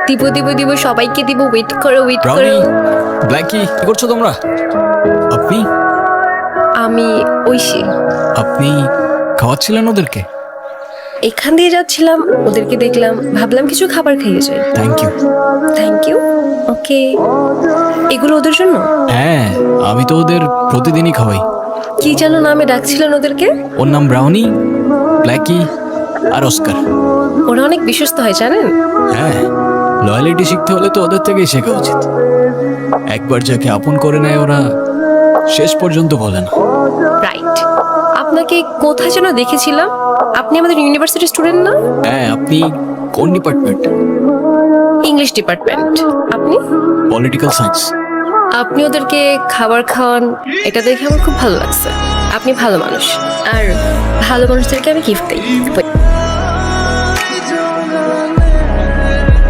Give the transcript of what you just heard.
দিব দিব দিব, সবাইকে দিব, ওয়েট করো ওয়েট করো। ব্রাউনি, ব্ল্যাকি, কি করছো তোমরা? আপনি আমি ঐশী, আপনি খাওয়াচ্ছিলেন ওদেরকে? এখান দিয়ে যাচ্ছিলাম, ওদেরকে দেখলাম, ভাবলাম কিছু খাবার খাইয়ে যাই। Thank you. Thank you. Okay, এগুলো ওদের জন্য? হ্যাঁ, আমি তো ওদের প্রতিদিনই খাওয়াই। কি যেন নামে ডাকছিলেন ওদেরকে? ওর নাম ব্রাউনি, ব্ল্যাকি আর অস্কার। ওরা অনেক বিশ্বস্ত হয় জানেন। হ্যাঁ, লয়ালিটি শিখতে হলে তো ওদের থেকেই শেখা উচিত। একবার যাকে আপন করে নেয় ওরা শেষ পর্যন্ত বলে না। রাইট। আপনাকে কোথায় যেন দেখেছিলাম, আপনি আমাদের ইউনিভার্সিটির স্টুডেন্ট না? হ্যাঁ, আপনি কোন ডিপার্টমেন্ট? English department. আপনি? Political science. আপনি ওদেরকে খাবার খাওয়ান, এটা দেখে আমার খুব ভালো লাগছে। আপনি ভালো মানুষ, আর ভালো মানুষদেরকে আমি গিফট দিই।